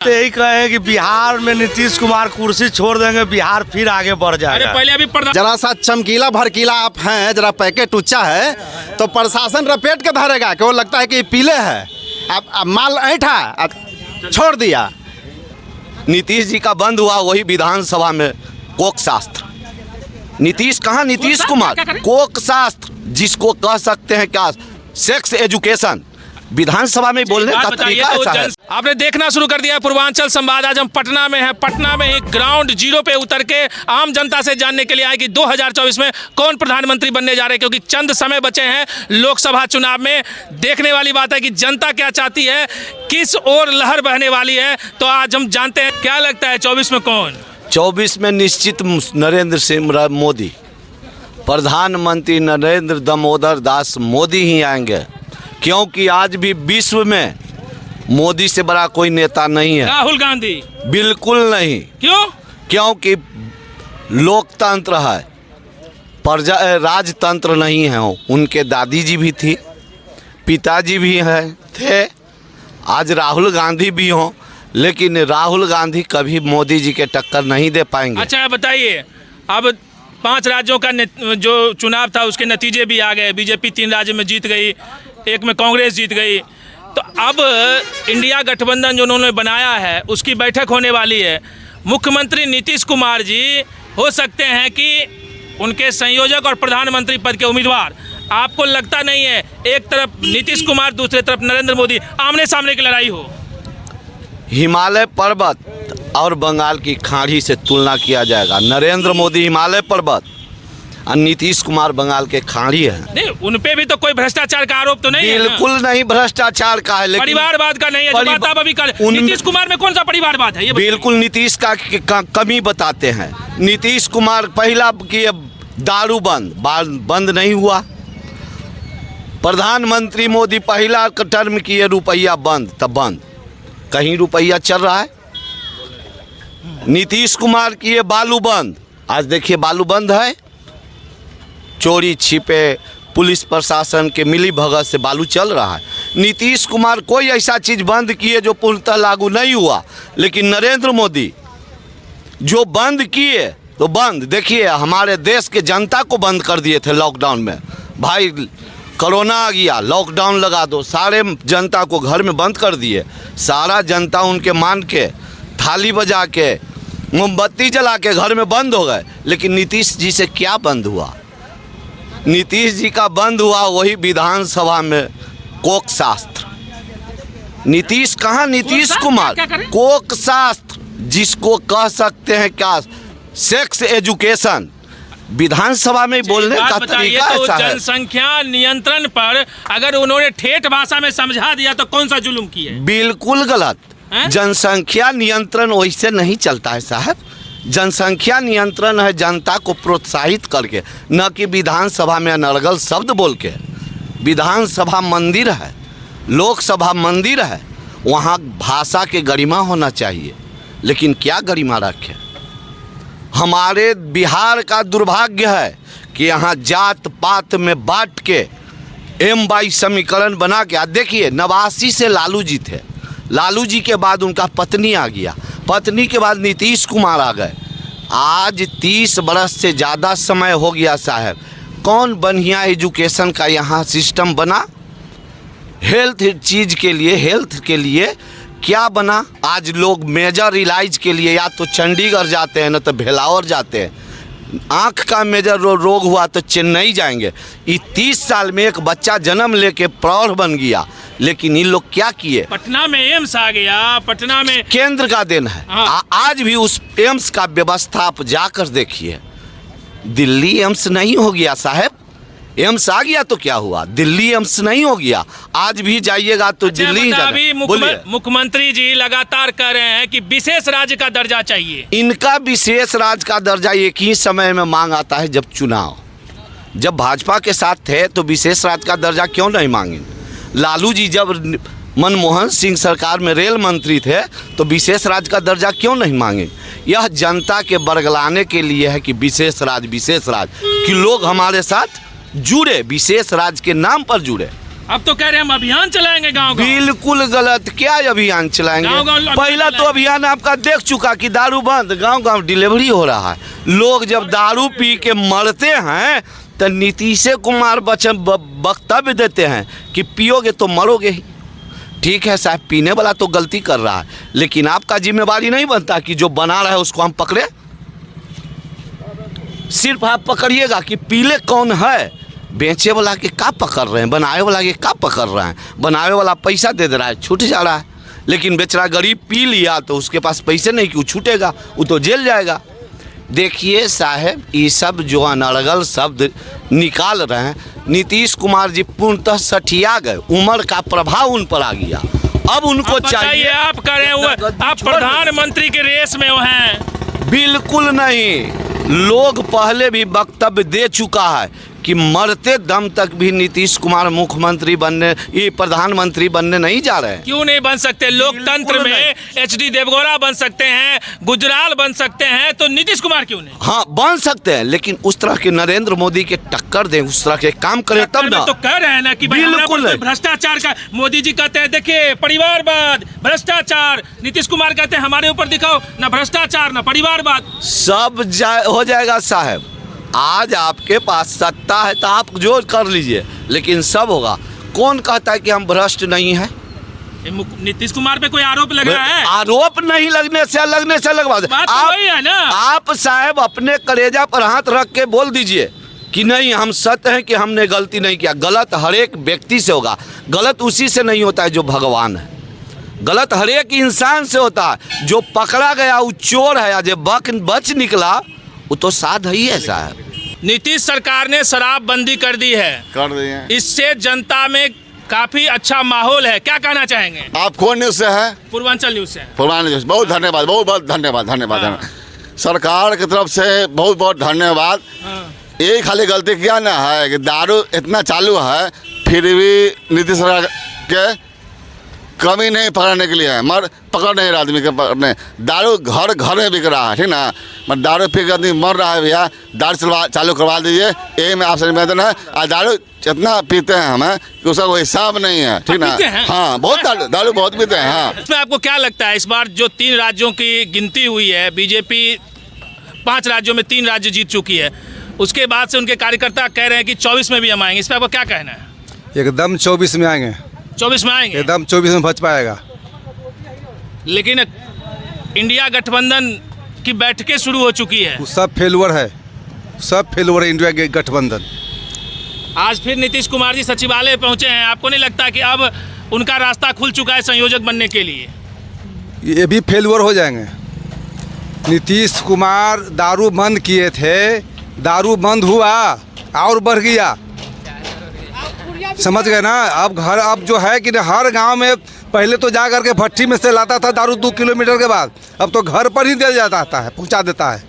तो यही कहे कि बिहार में नीतीश कुमार कुर्सी छोड़ देंगे, बिहार फिर आगे बढ़ जाएगा। अरे पहले अभी जरा सा चमकीला भड़कीला आप हैं, जरा पैकेट ऊंचा है तो प्रशासन रपेट के धरेगा कि वो लगता है कि पीले है। अब माल ऐठा छोड़ दिया। नीतीश जी का बंद हुआ वही विधानसभा में कोक शास्त्र। नीतीश कहाँ, नीतीश कुमार कोक शास्त्र जिसको कह सकते हैं क्या, सेक्स एजुकेशन विधानसभा में बोलने का तरीका ऐसा है। आपने देखना शुरू कर दिया पूर्वांचल संवाद। आज हम पटना में हैं। पटना में एक ग्राउंड जीरो पे उतर के आम जनता से जानने के लिए आए कि 2024 में कौन प्रधानमंत्री बनने जा रहे हैं, क्योंकि चंद समय बचे हैं लोकसभा चुनाव में। देखने वाली बात है कि जनता क्या चाहती है, किस ओर लहर बहने वाली है। तो आज हम जानते हैं क्या लगता है 24 में कौन। 24 में निश्चित नरेंद्र सिंह मोदी, प्रधानमंत्री नरेंद्र दामोदर दास मोदी ही आएंगे, क्योंकि आज भी विश्व में मोदी से बड़ा कोई नेता नहीं है। राहुल गांधी बिल्कुल नहीं। क्यों? क्योंकि लोकतंत्र है, प्रजा राजतंत्र नहीं है। उनके दादी जी भी थी, पिताजी भी हैं थे, आज राहुल गांधी भी हों, लेकिन राहुल गांधी कभी मोदी जी के टक्कर नहीं दे पाएंगे। अच्छा बताइए, अब 5 राज्यों का जो चुनाव था उसके नतीजे भी आ गए। बीजेपी 3 राज्य में जीत गई, एक में कांग्रेस जीत गई। तो अब इंडिया गठबंधन जो उन्होंने बनाया है उसकी बैठक होने वाली है। मुख्यमंत्री नीतीश कुमार जी हो सकते हैं कि उनके संयोजक और प्रधानमंत्री पद के उम्मीदवार। आपको लगता नहीं है एक तरफ नीतीश कुमार, दूसरी तरफ नरेंद्र मोदी, आमने सामने की लड़ाई हो? हिमालय पर्वत और बंगाल की खाड़ी से तुलना किया जाएगा। नरेंद्र मोदी हिमालय पर्वत और नीतीश कुमार बंगाल के खाड़ी है। नहीं, उनपे भी तो कोई भ्रष्टाचार का आरोप तो नहीं है? बिल्कुल नहीं भ्रष्टाचार का है, लेकिन परिवारवाद का नहीं है। जो बात आप अभी नीतीश कुमार में कौन सा परिवारवाद है ये? बिल्कुल नीतीश का कमी बताते हैं। नीतीश कुमार पहला किए दारू बंद नहीं हुआ। प्रधानमंत्री मोदी पहला टर्म किए रुपया बंद, तब बंद, कहीं रुपया चल रहा है। नीतीश कुमार किए बालू बंद, आज देखिए बालू बंद है। चोरी छिपे पुलिस प्रशासन के मिली भगत से बालू चल रहा है। नीतीश कुमार कोई ऐसा चीज़ बंद किए जो पूर्णतः लागू नहीं हुआ, लेकिन नरेंद्र मोदी जो बंद किए तो बंद। देखिए हमारे देश के जनता को बंद कर दिए थे लॉकडाउन में। भाई कोरोना आ गया, लॉकडाउन लगा दो, सारे जनता को घर में बंद कर दिए। सारा जनता उनके मान के थाली बजा के मोमबत्ती जला के घर में बंद हो गए। लेकिन नीतीश जी से क्या बंद हुआ? नीतीश जी का बंद हुआ वही विधानसभा में कोक शास्त्र। नीतीश कहाँ, नीतीश कुमार कोक शास्त्र जिसको कह सकते हैं क्या, सेक्स एजुकेशन विधानसभा में बोलने का तरीका ऐसा है। जनसंख्या नियंत्रण पर अगर उन्होंने ठेठ भाषा में समझा दिया तो कौन सा जुल्म किया? बिल्कुल गलत। जनसंख्या नियंत्रण वैसे नहीं चलता है साहब। जनसंख्या नियंत्रण है जनता को प्रोत्साहित करके, न कि विधानसभा में अनर्गल शब्द बोल के। विधानसभा मंदिर है, लोकसभा मंदिर है, वहाँ भाषा के गरिमा होना चाहिए। लेकिन क्या गरिमा रखे? हमारे बिहार का दुर्भाग्य है कि यहाँ जात पात में बांट के M-22 समीकरण बना के। देखिए 89 से लालू जी थे, लालू जी के बाद उनका पत्नी आ गया, पत्नी के बाद नीतीश कुमार आ गए। आज 30 बरस से ज़्यादा समय हो गया साहब, कौन बढ़िया एजुकेशन का यहाँ सिस्टम बना? हेल्थ चीज़ के लिए, हेल्थ के लिए क्या बना? आज लोग मेजर इलाज के लिए या तो चंडीगढ़ जाते हैं, न तो भेलावर जाते हैं। आँख का मेजर रोग हुआ तो चेन्नई जाएंगे। ये 30 साल में एक बच्चा जन्म लेके प्रौढ़ बन गया, लेकिन इन लोग क्या किए? पटना में एम्स आ गया, पटना में केंद्र का देन है। आज भी उस एम्स का व्यवस्था आप जाकर देखिए। दिल्ली एम्स नहीं हो गया साहब, एम्स आ गया तो क्या हुआ? दिल्ली एम्स नहीं हो गया। आज भी जाइएगा तो दिल्ली। अभी मुख्यमंत्री जी लगातार कह रहे हैं कि विशेष राज्य का दर्जा चाहिए। इनका विशेष राज्य का दर्जा एक ही समय में मांग आता है जब चुनाव। जब भाजपा के साथ थे तो विशेष राज्य का दर्जा क्यों नहीं मांगे? लालू जी जब मनमोहन सिंह सरकार में रेल मंत्री थे तो विशेष राज्य का दर्जा क्यों नहीं मांगे? यह जनता के बरगलाने के लिए है कि विशेष राज्य कि लोग हमारे साथ जुड़े, विशेष राज्य के नाम पर जुड़े। अब तो कह रहे हैं हम अभियान चलाएंगे गांव गांव। बिल्कुल गलत। क्या अभियान चलाएंगे? गाँव-गाँव पहला तो अभियान आपका देख चुका कि दारू बंद, गांव गांव डिलीवरी हो रहा है। लोग जब दारू पी के मरते हैं तो नीतीश कुमार वक्तव्य देते हैं कि पियोगे तो मरोगे ही। ठीक है साहब, पीने वाला तो गलती कर रहा है, लेकिन आपका जिम्मेवारी नहीं बनता कि जो बना रहा है उसको हम पकड़े। सिर्फ आप पकड़िएगा कि पीले कौन है, बेचे वाला के का पकड़ रहे हैं, बनावे वाला के का पकड़ रहे हैं। बनावे वाला पैसा दे रहा है, छूट जा रहा है, लेकिन बेचारा गरीब पी लिया तो उसके पास पैसे नहीं कि वो छूटेगा, वो तो जेल जाएगा। देखिए साहब, ये सब जो अनर्गल शब्द निकाल रहे हैं, नीतीश कुमार जी पूर्णतः सठिया गए, उम्र का प्रभाव उन पर आ गया। अब उनको चाहिए, आप करें हुए, आप प्रधानमंत्री के रेस में हैं। बिल्कुल नहीं। लोग पहले भी वक्तव्य दे चुका है कि मरते दम तक भी नीतीश कुमार मुख्यमंत्री बनने, ये प्रधानमंत्री बनने नहीं जा रहे हैं। क्यों नहीं बन सकते? लोकतंत्र में HD देवगौड़ा बन सकते हैं, गुजराल बन सकते हैं, तो नीतीश कुमार क्यों नहीं? हाँ, बन सकते हैं, लेकिन उस तरह के नरेंद्र मोदी के टक्कर दें, उस तरह के काम करें तब ना। तो कह रहे हैं ना कि बिल्कुल भ्रष्टाचार का, मोदी जी कहते हैं देखिए परिवारवाद, भ्रष्टाचार, नीतीश कुमार कहते हैं हमारे ऊपर दिखाओ ना भ्रष्टाचार ना परिवारवाद। सब हो जाएगा साहब। आज आपके पास सत्ता है तो आप जो कर लीजिए, लेकिन सब होगा। कौन कहता है कि हम भ्रष्ट नहीं हैं? नीतीश कुमार पे कोई आरोप लग रहा है? आरोप नहीं लगने से लगवा दे। बात तो वही है ना। आप साहब अपने कलेजा पर हाथ रख के बोल दीजिए कि नहीं, हम सत्य हैं कि हमने गलती नहीं किया। गलत हर एक व्यक्ति से होगा, गलत उसी से नहीं होता है जो भगवान है। गलत हर एक इंसान से होता है। जो पकड़ा गया वो चोर है, या जो बच निकला वो तो साध ही है साहब। नीतीश सरकार ने शराबबंदी कर दी है, इससे जनता में काफी अच्छा माहौल है। क्या कहना चाहेंगे? आप कौन न्यूज से है? पूर्वांचल न्यूज से। पूर्वांचल न्यूज, बहुत धन्यवाद, बहुत बहुत धन्यवाद, धन्यवाद। हाँ। सरकार की तरफ से बहुत बहुत धन्यवाद। एक खाली गलती किया ना है कि दारू इतना चालू है, फिर भी नीतीश सरकार के कमी नहीं पकड़ने के लिए है, मगर पकड़ नहीं रहा आदमी के पकड़ने। दारू घर घर में बिक रहा है, ठीक ना। मगर दारू पी के आदमी मर रहा है भैया, दारू चालू करवा दीजिए, यही में आपसे निवेदन है। और दारू जितना पीते हैं हमें कि उसका कोई हिसाब नहीं है, ठीक ना। हाँ, बहुत दारू बहुत पीते हैं। हाँ, इसमें आपको क्या लगता है, इस बार जो 3 राज्यों की गिनती हुई है, बीजेपी 5 राज्यों में 3 राज्य जीत चुकी है, उसके बाद से उनके कार्यकर्ता कह रहे हैं कि 24 में भी हम आएंगे, इस पर आपको क्या कहना है? एकदम 24 में आएंगे, 24 में आएंगे, एकदम 24 में बच पाएगा। लेकिन इंडिया गठबंधन की बैठकें शुरू हो चुकी है, वो सब फेलुअर है, सब फेलुअर है इंडिया गठबंधन। आज फिर नीतीश कुमार जी सचिवालय पहुंचे हैं, आपको नहीं लगता कि अब उनका रास्ता खुल चुका है संयोजक बनने के लिए? ये भी फेलुअर हो जाएंगे। नीतीश कुमार दारू बंद किए थे, दारू बंद हुआ और बढ़ गया, समझ गए ना। अब जो है कि हर गांव में पहले तो जा करके भट्टी में से लाता था दारू 2 किलोमीटर के बाद, अब तो घर पर ही दे जाता है, पहुंचा देता है।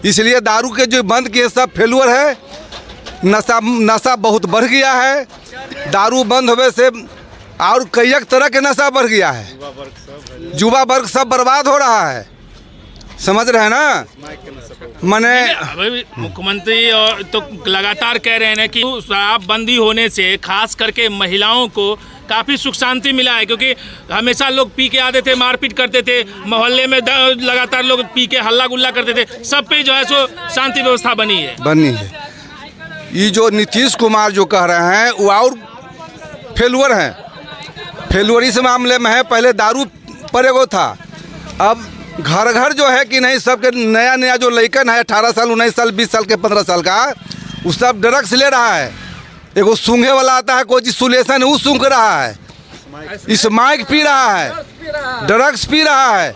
इसलिए दारू के जो बंद किए सब फेलुअर है। नशा बहुत बढ़ गया है, दारू बंद होने से और कई तरह के नशा बढ़ गया है, युवा वर्ग सब बर्बाद हो रहा है, समझ रहे हैं ना। मैंने मुख्यमंत्री और तो लगातार कह रहे हैं कि शराबबंदी होने से खास करके महिलाओं को काफ़ी सुख शांति मिला है, क्योंकि हमेशा लोग पी के आते थे, मारपीट करते थे, मोहल्ले में लगातार लोग पी के हल्ला गुल्ला करते थे, सब पे जो है सो शांति व्यवस्था बनी है। ये जो नीतीश कुमार जो कह रहे हैं वो और फेलुअर हैं। फेलुअर इस मामले में है, पहले दारू पर एगो था, अब घर घर जो है कि नहीं, सबके नया जो लड़कन है 18 साल 19 साल 20 साल के 15 साल का, वो सब ड्रग्स ले रहा है। एगो सूंघे वाला आता है, कोई चीज सुलेशन है, वो सूंघ रहा है, स्माइक पी रहा है, ड्रग्स पी रहा है।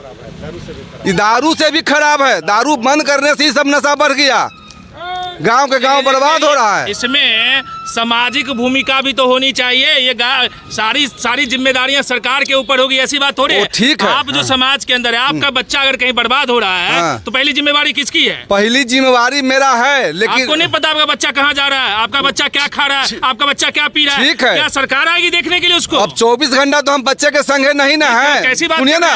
ये दारू से भी खराब है, दारू बंद करने से ही सब नशा बढ़ गया, गांव के गांव बर्बाद हो रहा है। इसमें सामाजिक भूमिका भी तो होनी चाहिए। ये सारी जिम्मेदारियां सरकार के ऊपर होगी, ऐसी बात थोड़ी है। ठीक है, आप जो समाज के अंदर है, आपका बच्चा अगर कहीं बर्बाद हो रहा है तो पहली जिम्मेवारी किसकी है? पहली जिम्मेवारी मेरा है, लेकिन आपको नहीं पता आपका बच्चा कहाँ जा रहा है, आपका बच्चा क्या खा रहा है, आपका बच्चा क्या पी रहा है, ठीक है, क्या सरकार आएगी देखने के लिए उसको? अब 24 घंटा तो हम बच्चे के संगे नहीं ना है। कैसी बात सुनिए ना,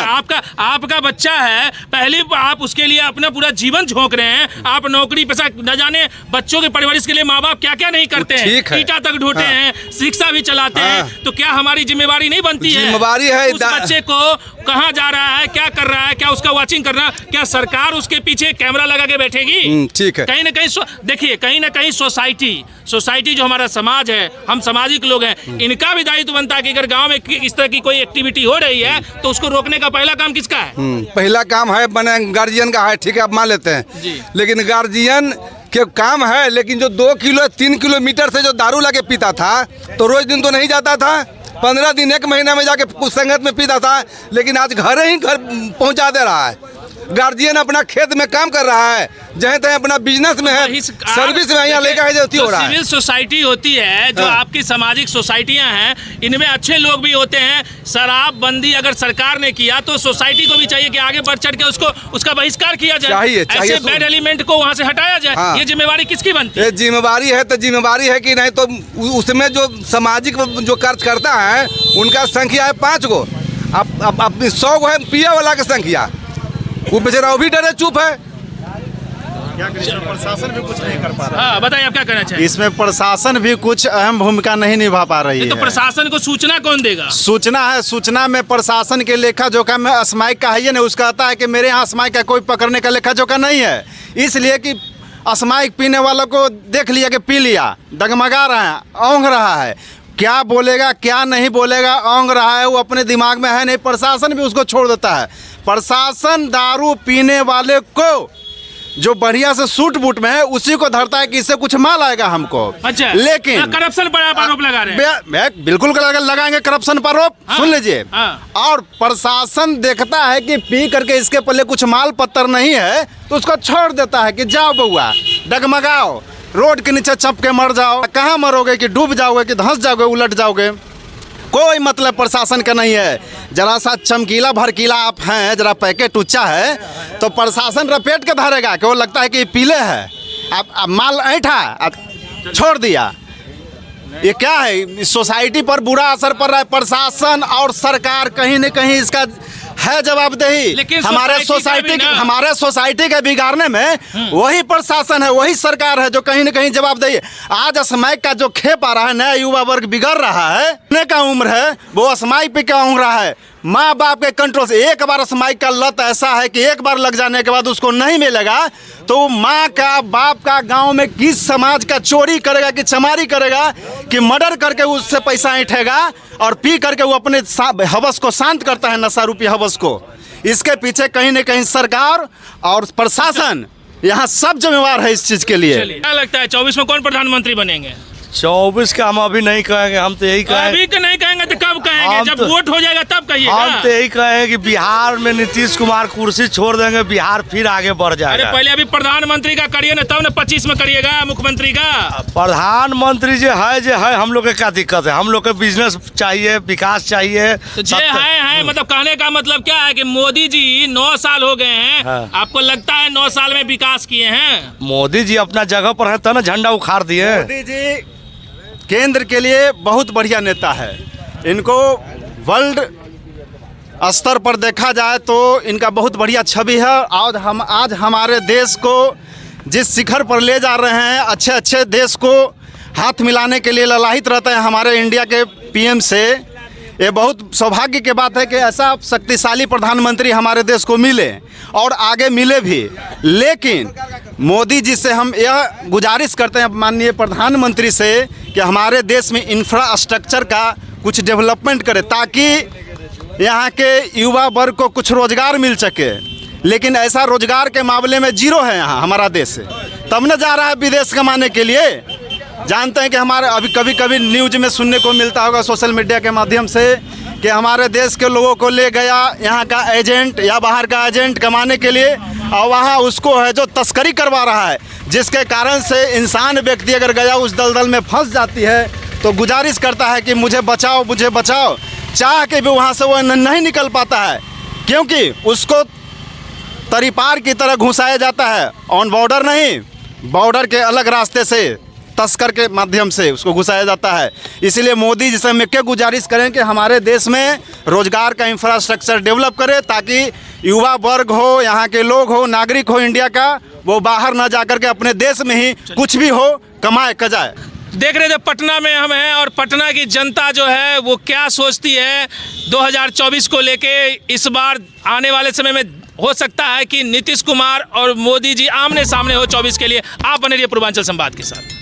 आपका बच्चा है, पहले आप उसके लिए अपना पूरा जीवन झोंक रहे हैं। आप नौकरी पेशा न जाने बच्चों के परवरिश के लिए माँ बाप क्या क्या नहीं करते हैं, ठीक है। ईटा तक ढोते हाँ। हैं, रिक्शा भी चलाते हाँ। हैं, तो क्या हमारी जिम्मेवारी नहीं बनती है? जिम्मेवारी है। उस बच्चे को कहाँ जा रहा है, क्या कर रहा है, क्या उसका वॉचिंग करना, क्या सरकार उसके पीछे कैमरा लगा के बैठेगी? ठीक है। कहीं ना कहीं देखिए, कहीं ना कहीं सोसाइटी जो हमारा समाज है, हम सामाजिक लोग हैं, इनका भी दायित्व बनता है कि अगर गांव में इस तरह की कोई एक्टिविटी हो रही है तो उसको रोकने का पहला काम किसका है? पहला काम है बने गार्जियन का है, ठीक है, आप मान लेते हैं जी। लेकिन गार्जियन के काम है, लेकिन जो 2 किलो 3 किलोमीटर से जो दारू लाके पीता था तो रोज दिन तो नहीं जाता था, 15 दिन 1 महीना में जाके कुछ संगत में पीता था, लेकिन आज घर पहुंचा दे रहा है। गार्जियन अपना खेत में काम कर रहा है, जहाँ तहाँ अपना बिजनेस में है, सर्विस में यहाँ लेकर हो रहा है। सिविल सोसाइटी होती है, जो आपकी सामाजिक सोसाइटियां हैं, इनमें अच्छे लोग भी होते हैं। शराबबंदी अगर सरकार ने किया तो सोसाइटी को भी चाहिए कि आगे बढ़ चढ़ के उसका बहिष्कार किया जाए, ऐसे बैड एलिमेंट को वहाँ से हटाया जाए। हाँ। ये जिम्मेवारी किसकी बनती है? ये जिम्मेवारी है तो जिम्मेवारी है कि नहीं, तो उसमें जो सामाजिक जो कार्यकर्ता है उनका संख्या है 5 गो, अब अपनी 100 गो है पिया वाला की संख्या, वो बेचारा भी डरे चुप है। प्रशासन भी कुछ नहीं कर पा रहा। हाँ, बताइए आप क्या कहना चाहिए? इसमें प्रशासन भी कुछ अहम भूमिका नहीं निभा पा रही तो है। प्रशासन को सूचना कौन देगा? सूचना है, सूचना में प्रशासन के लेखा जोखा में असमायिक का है, नहीं उसका कहता है कि मेरे यहाँ असमायिक का कोई पकड़ने का लेखा जोखा नहीं है, इसलिए कि असमायिक पीने वालों को देख लिया कि पी लिया, डगमगा रहा है, औंघ रहा है, क्या बोलेगा क्या नहीं बोलेगा, औंघ रहा है, वो अपने दिमाग में है नहीं, प्रशासन भी उसको छोड़ देता है। प्रशासन दारू पीने वाले को जो बढ़िया से सूट बूट में है उसी को धरता है कि इससे कुछ माल आएगा हमको। अच्छा, लेकिन करप्शन पर आप आरोप लगा रहे हैं? बिल्कुल लगाएंगे करप्शन पर आरोप। हाँ, सुन लीजिए। हाँ। और प्रशासन देखता है कि पी करके इसके पल्ले कुछ माल पत्तर नहीं है तो उसको छोड़ देता है कि जाओ बउआ, डगमगाओ, रोड के नीचे चप के मर जाओ। कहाँ मरोगे, कि डूब जाओगे, कि धंस जाओगे, उलट जाओगे, कोई मतलब प्रशासन का नहीं है। जरा सा चमकीला भड़कीला आप हैं, जरा पैकेट ऊंचा है तो प्रशासन रपेट के धरेगा कि वो लगता है कि पीले है, आप माल ऐठा छोड़ दिया। ये क्या है, सोसाइटी पर बुरा असर पड़ रहा है। प्रशासन और सरकार कहीं न कहीं इसका है जवाबदेही। लेकिन हमारे सोसाइटी के बिगाड़ने में वही प्रशासन है, वही सरकार है जो कहीं न कहीं जवाबदेही है। आज असमायिक का जो खेप आ रहा है, नया युवा वर्ग बिगड़ रहा है, पीने का उम्र है, वो असमायिक पे क्या उंग रहा है, माँ बाप के कंट्रोल से। एक बार असमायिक का लत ऐसा है कि एक बार लग जाने के बाद उसको नहीं मिलेगा तो माँ का बाप का गांव में किस समाज का चोरी करेगा कि चमारी करेगा कि मर्डर करके उससे पैसा ऐंठेगा और पी करके वो अपने हवस को शांत करता है, नशा रूपी हवस को। इसके पीछे कहीं न कहीं सरकार और प्रशासन यहाँ सब जिम्मेवार है इस चीज़ के लिए। क्या लगता है 24 में कौन प्रधानमंत्री बनेंगे? 24 का हम अभी नहीं कहेंगे, हम तो यही कहेंगे। अभी तो नहीं कहेंगे तो कब कहेंगे? हम जब तो- वोट हो जाएगा तब कहिएगा। हम तो यही कहेंगे कि बिहार में नीतीश कुमार कुर्सी छोड़ देंगे, बिहार फिर आगे बढ़ अरे जाएगा। पहले अभी प्रधानमंत्री का करिए ना, तब ना 25 में करिएगा मुख्यमंत्री का। प्रधानमंत्री जो है हम लोग के क्या दिक्कत है, हम लोग के बिजनेस चाहिए, विकास चाहिए। तो जे है मतलब कहने का मतलब क्या है कि मोदी जी 9 साल हो गए हैं। हाँ। आपको लगता है 9 साल में विकास किए हैं? मोदी जी अपना जगह पर है तो ना झंडा उखाड़ दिए। मोदी जी केंद्र के लिए बहुत बढ़िया नेता है, इनको वर्ल्ड स्तर पर देखा जाए तो इनका बहुत बढ़िया छवि है। आज हमारे देश को जिस शिखर पर ले जा रहे हैं, अच्छे अच्छे देश को हाथ मिलाने के लिए ललाहित रहते हैं हमारे इंडिया के पीएम से। ये बहुत सौभाग्य की बात है कि ऐसा शक्तिशाली प्रधानमंत्री हमारे देश को मिले और आगे मिले भी। लेकिन मोदी जी से हम यह गुजारिश करते हैं माननीय प्रधानमंत्री से कि हमारे देश में इंफ्रास्ट्रक्चर का कुछ डेवलपमेंट करें ताकि यहाँ के युवा वर्ग को कुछ रोजगार मिल सके। लेकिन ऐसा रोजगार के मामले में जीरो है यहाँ हमारा देश, तब न जा रहा है विदेश कमाने के लिए। जानते हैं कि हमारे अभी कभी कभी न्यूज में सुनने को मिलता होगा सोशल मीडिया के माध्यम से कि हमारे देश के लोगों को ले गया यहाँ का एजेंट या बाहर का एजेंट कमाने के लिए और वहाँ उसको है जो तस्करी करवा रहा है, जिसके कारण से इंसान व्यक्ति अगर गया उस दलदल में फंस जाती है तो गुजारिश करता है कि मुझे बचाओ, मुझे बचाओ, चाह के भी वहाँ से वो नहीं निकल पाता है क्योंकि उसको तरीपार की तरह घुसाया जाता है। ऑन बॉर्डर नहीं, बॉर्डर के अलग रास्ते से तस्कर के माध्यम से उसको घुसाया जाता है। इसलिए मोदी जी से हम क्या गुजारिश करें कि हमारे देश में रोजगार का इंफ्रास्ट्रक्चर डेवलप करें ताकि युवा वर्ग हो, यहाँ के लोग हो, नागरिक हो इंडिया का, वो बाहर ना जाकर के अपने देश में ही कुछ भी हो कमाए कजाए। देख रहे थे पटना में हम हैं और पटना की जनता जो है वो क्या सोचती है 2024 को लेके। इस बार आने वाले समय में हो सकता है कि नीतीश कुमार और मोदी जी आमने सामने हो 24 के लिए। आप बने रहिए पूर्वांचल संवाद के साथ।